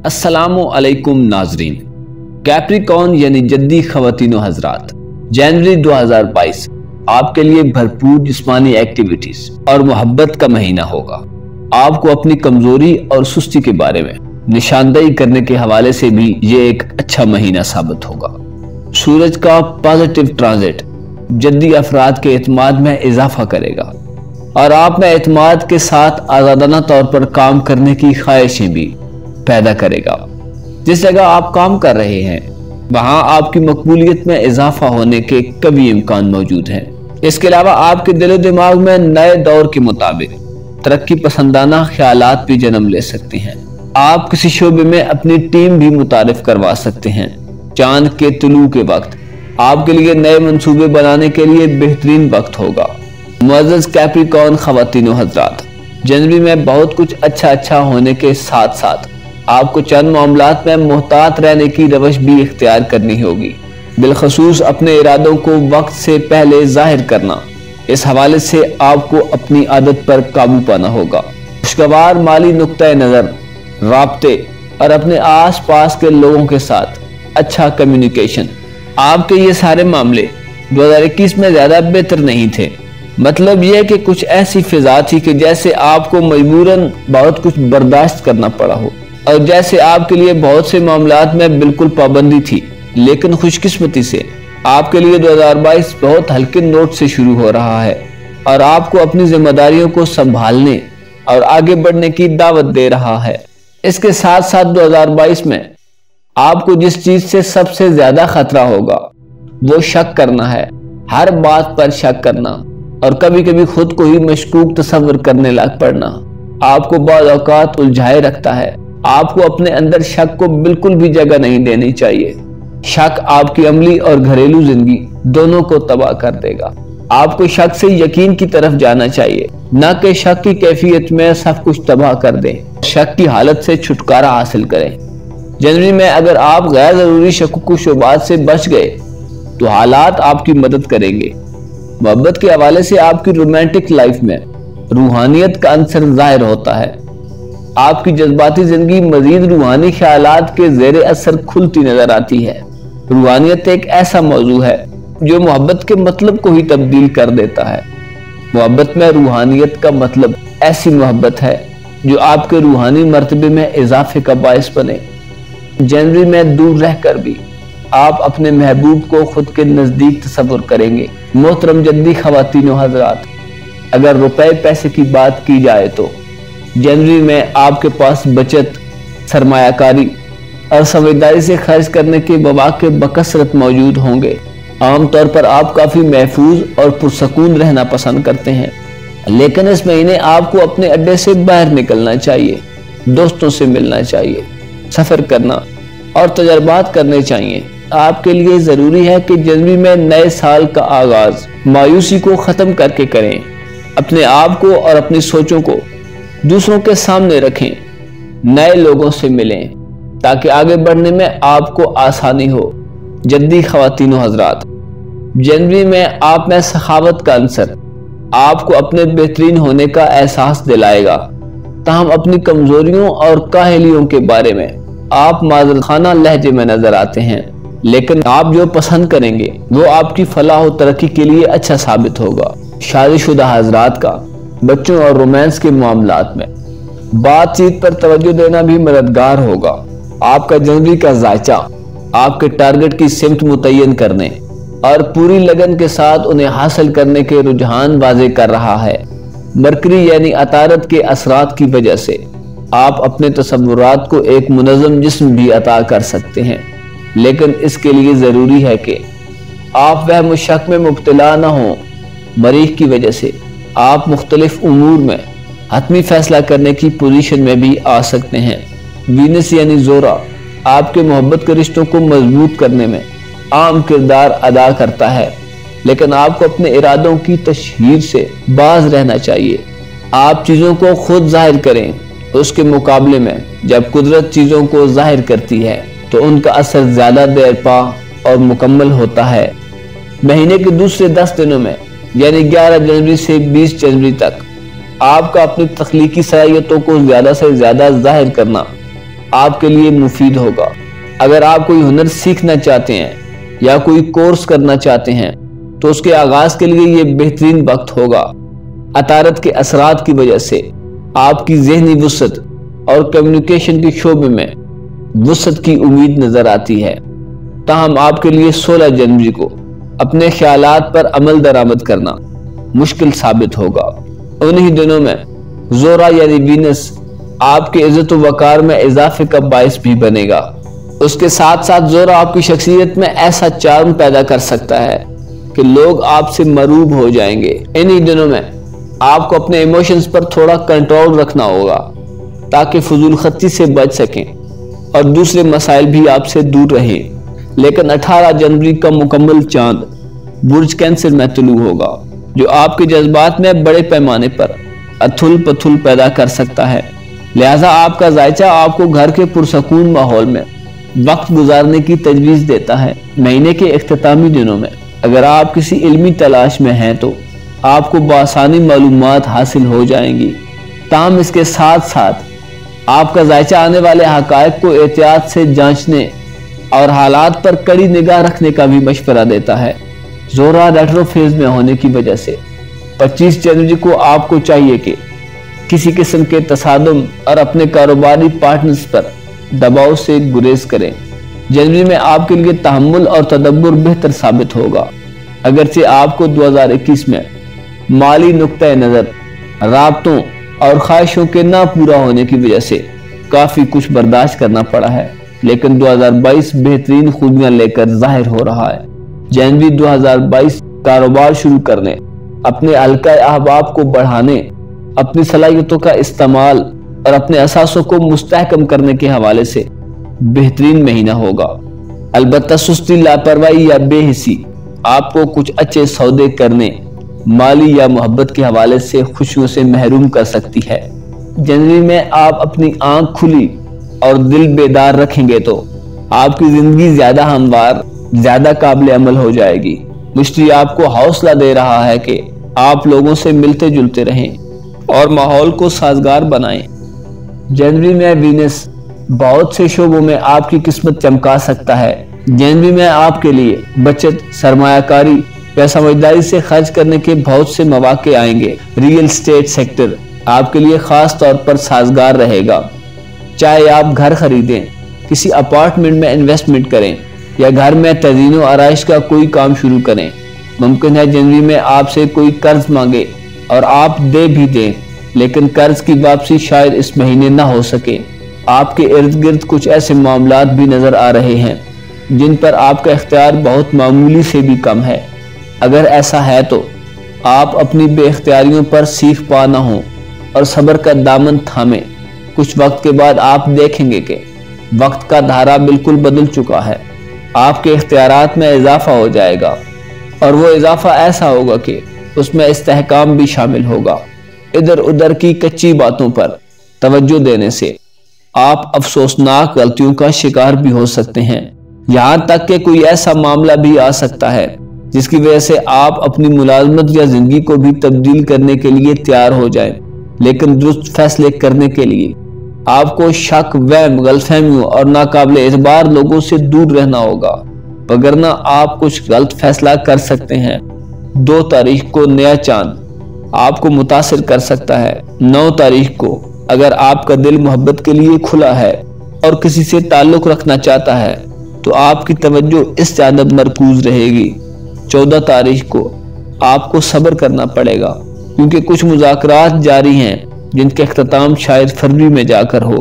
السلام علیکم ناظرین، کیپریکون یعنی جدی خواتین و حضرات، جنوری 2022 آپ کے لیے بھرپور جسمانی ایکٹیویٹیز اور محبت کا مہینہ ہوگا۔ آپ کو اپنی کمزوری اور سستی کے بارے میں نشاندہی کرنے کے حوالے سے بھی یہ ایک اچھا مہینہ ثابت ہوگا۔ سورج کا پازیٹیو ٹرانزٹ جدی افراد کے اعتماد میں اضافہ کرے گا اور آپ میں اعتماد کے ساتھ آزادانہ طور پر کام کرنے کی خواہشیں بھی پیدا کرے گا۔ جس جگہ آپ کام کر رہے ہیں وہاں آپ کی مقبولیت میں اضافہ ہونے کے قوی امکان موجود ہیں۔ اس کے علاوہ آپ کے دل و دماغ میں نئے دور کے مطابق ترقی پسندانہ خیالات بھی جنم لے سکتے ہیں۔ آپ کسی شعبے میں اپنی ٹیم بھی متعارف کروا سکتے ہیں۔ چاند کے طلوع کے وقت آپ کے لیے نئے منصوبے بنانے کے لیے بہترین وقت ہوگا۔ معزز کیپریکون خواتین و حضرات، جنوری میں بہت کچھ اچھا ہونے کے ساتھ ساتھ آپ کو چند معاملات میں محتاط رہنے کی روش بھی اختیار کرنی ہوگی، بالخصوص اپنے ارادوں کو وقت سے پہلے ظاہر کرنا۔ اس حوالے سے آپ کو اپنی عادت پر قابو پانا ہوگا۔ خوشگوار مالی نقطہ نظر، رابطے اور اپنے آس پاس کے لوگوں کے ساتھ اچھا کمیونیکیشن، آپ کے یہ سارے معاملے 2021 میں زیادہ بہتر نہیں تھے۔ مطلب یہ کہ کچھ ایسی فضا تھی کہ جیسے آپ کو مجبوراً بہت کچھ برداشت کرنا پڑا ہو، اور جیسے آپ کے لیے بہت سے معاملات میں بالکل پابندی تھی، لیکن خوش قسمتی سے آپ کے لیے 2022 بہت ہلکے نوٹ سے شروع ہو رہا ہے اور آپ کو اپنی ذمہ داریوں کو سنبھالنے اور آگے بڑھنے کی دعوت دے رہا ہے۔ اس کے ساتھ ساتھ 2022 میں آپ کو جس چیز سے سب سے زیادہ خطرہ ہوگا وہ شک کرنا ہے، ہر بات پر شک کرنا اور کبھی کبھی خود کو ہی مشکوک تصور کرنے لگ پڑنا آپ کو بعض اوقات الجھائے رکھتا ہے۔ آپ کو اپنے اندر شک کو بالکل بھی جگہ نہیں دینی چاہیے۔ شک آپ کی عملی اور گھریلو زندگی دونوں کو تباہ کر دے گا۔ آپ کو شک سے یقین کی طرف جانا چاہیے، نہ کہ شک کی کیفیت میں سب کچھ تباہ کر دیں۔ شک کی حالت سے چھٹکارا حاصل کریں۔ جنوری میں اگر آپ غیر ضروری شکوک و شبہات سے بچ گئے تو حالات آپ کی مدد کریں گے۔ محبت کے حوالے سے آپ کی رومانٹک لائف میں روحانیت کا عنصر ظاہر ہوتا ہے۔ آپ کی جذباتی زندگی مزید روحانی خیالات کے زیر اثر کھلتی نظر آتی ہے۔ روحانیت ایک ایسا موضوع ہے جو محبت کے مطلب کو ہی تبدیل کر دیتا ہے۔ محبت میں روحانیت کا مطلب ایسی محبت ہے جو آپ کے روحانی مرتبے میں اضافے کا باعث بنے۔ جنوری میں دور رہ کر بھی آپ اپنے محبوب کو خود کے نزدیک تصور کریں گے۔ محترم جدی خواتین و حضرات، اگر روپے پیسے کی بات کی جائے تو جنوری میں آپ کے پاس بچت، سرمایہ کاری اور سمجھداری سے خرچ کرنے کے مواقع بکثرت موجود ہوں گے۔ عام طور پر آپ کافی محفوظ اور پرسکون رہنا پسند کرتے ہیں، لیکن اس مہینے آپ کو اپنے اڈے سے باہر نکلنا چاہیے، دوستوں سے ملنا چاہیے، سفر کرنا اور تجربات کرنے چاہیے۔ آپ کے لیے ضروری ہے کہ جنوری میں نئے سال کا آغاز مایوسی کو ختم کر کے کریں۔ اپنے آپ کو اور اپنی سوچوں کو دوسروں کے سامنے رکھیں، نئے لوگوں سے ملیں تاکہ آگے بڑھنے میں آپ کو آسانی ہو۔ جدی خواتین و حضرات، جنوری میں آپ میں سخاوت کا عنصر آپ کو اپنے بہترین ہونے کا احساس دلائے گا، تاہم اپنی کمزوریوں اور کاہلیوں کے بارے میں آپ معذرت خانہ لہجے میں نظر آتے ہیں، لیکن آپ جو پسند کریں گے وہ آپ کی فلاح و ترقی کے لیے اچھا ثابت ہوگا۔ شادی شدہ حضرات کا بچوں اور رومانس کے معاملات میں بات چیت پر توجہ دینا بھی مددگار ہوگا۔ آپ کا جنوری کا ذائچہ آپ کے ٹارگٹ کی سمت متعین کرنے اور پوری لگن کے ساتھ انہیں حاصل کرنے کے رجحان واضح کر رہا ہے۔ مرکری یعنی عطارد کے اثرات کی وجہ سے آپ اپنے تصورات کو ایک منظم جسم بھی عطا کر سکتے ہیں، لیکن اس کے لیے ضروری ہے کہ آپ وہم و شک میں مبتلا نہ ہوں۔ مریخ کی وجہ سے آپ مختلف امور میں حتمی فیصلہ کرنے کی پوزیشن میں بھی آ سکتے ہیں۔ وینس یعنی زورا آپ کے محبت کے رشتوں کو مضبوط کرنے میں عام کردار ادا کرتا ہے، لیکن آپ کو اپنے ارادوں کی تشہیر سے باز رہنا چاہیے۔ آپ چیزوں کو خود ظاہر کریں، اس کے مقابلے میں جب قدرت چیزوں کو ظاہر کرتی ہے تو ان کا اثر زیادہ دیر پا اور مکمل ہوتا ہے۔ مہینے کے دوسرے 10 دنوں میں یعنی 11 جنوری سے 20 جنوری تک آپ کا اپنی تخلیقی صلاحیتوں کو زیادہ سے زیادہ ظاہر کرنا آپ کے لیے مفید ہوگا۔ اگر آپ کوئی ہنر سیکھنا چاہتے ہیں یا کوئی کورس کرنا چاہتے ہیں تو اس کے آغاز کے لیے یہ بہترین وقت ہوگا۔ عطارد کے اثرات کی وجہ سے آپ کی ذہنی وسعت اور کمیونیکیشن کے شعبے میں وسعت کی امید نظر آتی ہے، تاہم آپ کے لیے 16 جنوری کو اپنے خیالات پر عمل درآمد کرنا مشکل ثابت ہوگا۔ انہی دنوں میں زورا یعنی وینس آپ کے عزت و وقار میں اضافے کا باعث بھی بنے گا۔ اس کے ساتھ ساتھ زورا آپ کی شخصیت میں ایسا چارم پیدا کر سکتا ہے کہ لوگ آپ سے مرعوب ہو جائیں گے۔ انہی دنوں میں آپ کو اپنے ایموشنز پر تھوڑا کنٹرول رکھنا ہوگا تاکہ فضول خرچی سے بچ سکیں اور دوسرے مسائل بھی آپ سے دور رہیں۔ لیکن 18 جنوری کا مکمل چاند برج کینسر میں طلوع ہوگا، جو آپ کے جذبات میں بڑے پیمانے پر اتھل پتھل پیدا کر سکتا ہے۔ لہٰذا آپ کا ذائچہ آپ کو گھر کے پرسکون ماحول میں وقت گزارنے کی تجویز دیتا ہے۔ مہینے کے اختتامی دنوں میں اگر آپ کسی علمی تلاش میں ہیں تو آپ کو بآسانی معلومات حاصل ہو جائیں گی، تاہم اس کے ساتھ ساتھ آپ کا ذائچہ آنے والے حقائق کو احتیاط سے جانچنے اور حالات پر کڑی نگاہ رکھنے کا بھی مشورہ دیتا ہے۔ زورا ریٹرو فیز میں ہونے کی وجہ سے 25 جنوری کو آپ کو چاہیے کہ کسی قسم کے تصادم اور اپنے کاروباری پارٹنرز پر دباؤ سے گریز کریں۔ جنوری میں آپ کے لیے تحمل اور تدبر بہتر ثابت ہوگا، اگرچہ آپ کو 2021 میں مالی نقطہ نظر، رابطوں اور خواہشوں کے نہ پورا ہونے کی وجہ سے کافی کچھ برداشت کرنا پڑا ہے، لیکن 2022 بہترین خوبیاں لے کر ظاہر ہو رہا ہے۔ جنوری 2022 کاروبار شروع کرنے، اپنے حلقہ احباب کو بڑھانے، اپنی صلاحیتوں کا استعمال اور اپنے اثاثوں کو مستحکم کرنے کے حوالے سے بہترین مہینہ ہوگا۔ البتہ سستی، لاپرواہی یا بے حسی آپ کو کچھ اچھے سودے کرنے، مالی یا محبت کے حوالے سے خوشیوں سے محروم کر سکتی ہے۔ جنوری میں آپ اپنی آنکھ کھلی اور دل بیدار رکھیں گے تو آپ کی زندگی زیادہ ہموار، زیادہ قابل عمل ہو جائے گی۔ مشتری آپ کو حوصلہ دے رہا ہے کہ آپ لوگوں سے ملتے جلتے رہیں اور ماحول کو سازگار بنائیں۔ جنوری میں وینس بہت سے شعبوں میں آپ کی قسمت چمکا سکتا ہے۔ جنوری میں آپ کے لیے بچت، سرمایہ کاری یا سمجھداری سے خرچ کرنے کے بہت سے مواقع آئیں گے۔ ریئل اسٹیٹ سیکٹر آپ کے لیے خاص طور پر سازگار رہے گا، چاہے آپ گھر خریدیں، کسی اپارٹمنٹ میں انویسٹمنٹ کریں یا گھر میں تزئین و آرائش کا کوئی کام شروع کریں۔ ممکن ہے جنوری میں آپ سے کوئی قرض مانگے اور آپ دے بھی دیں، لیکن قرض کی واپسی شاید اس مہینے نہ ہو سکے۔ آپ کے ارد گرد کچھ ایسے معاملات بھی نظر آ رہے ہیں جن پر آپ کا اختیار بہت معمولی سے بھی کم ہے۔ اگر ایسا ہے تو آپ اپنی بے اختیاریوں پر سیخ پا نہ ہوں اور صبر کا دامن تھامیں۔ کچھ وقت کے بعد آپ دیکھیں گے کہ وقت کا دھارا بالکل بدل چکا ہے، آپ کے اختیارات میں اضافہ ہو جائے گا اور وہ اضافہ ایسا ہوگا کہ اس میں استحکام بھی شامل ہوگا۔ ادھر ادھر کی کچی باتوں پر توجہ دینے سے آپ افسوسناک غلطیوں کا شکار بھی ہو سکتے ہیں، یہاں تک کہ کوئی ایسا معاملہ بھی آ سکتا ہے جس کی وجہ سے آپ اپنی ملازمت یا زندگی کو بھی تبدیل کرنے کے لیے تیار ہو جائیں، لیکن درست فیصلے کرنے کے لیے آپ کو شک، وہم، غلط فہمیوں اور ناقابل اعتبار لوگوں سے دور رہنا ہوگا، وگرنہ آپ کچھ غلط فیصلہ کر سکتے ہیں۔ 2 تاریخ کو نیا چاند آپ کو متاثر کر سکتا ہے۔ 9 تاریخ کو اگر آپ کا دل محبت کے لیے کھلا ہے اور کسی سے تعلق رکھنا چاہتا ہے تو آپ کی توجہ اس جانب مرکوز رہے گی۔ 14 تاریخ کو آپ کو صبر کرنا پڑے گا کیونکہ کچھ مذاکرات جاری ہیں جن کے اختتام شاید فروری میں جا کر ہو۔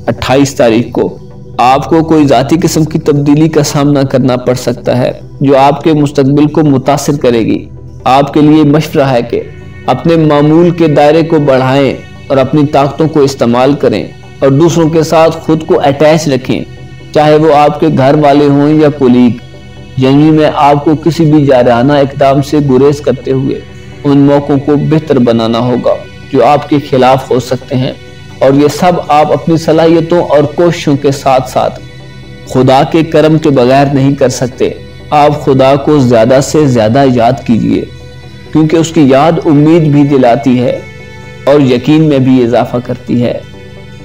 28 تاریخ کو آپ کو کوئی ذاتی قسم کی تبدیلی کا سامنا کرنا پڑ سکتا ہے جو آپ کے مستقبل کو متاثر کرے گی۔ آپ کے لیے مشورہ ہے کہ اپنے معمول کے دائرے کو بڑھائیں اور اپنی طاقتوں کو استعمال کریں اور دوسروں کے ساتھ خود کو اٹیچ رکھیں، چاہے وہ آپ کے گھر والے ہوں یا کولیگ۔ جنوری میں آپ کو کسی بھی جارحانہ اقدام سے گریز کرتے ہوئے ان موقعوں کو بہتر بنانا ہوگا جو آپ کے خلاف ہو سکتے ہیں، اور یہ سب آپ اپنی صلاحیتوں اور کوششوں کے ساتھ ساتھ خدا کے کرم کے بغیر نہیں کر سکتے۔ آپ خدا کو زیادہ سے زیادہ یاد کیجئے کیونکہ اس کی یاد امید بھی دلاتی ہے اور یقین میں بھی اضافہ کرتی ہے۔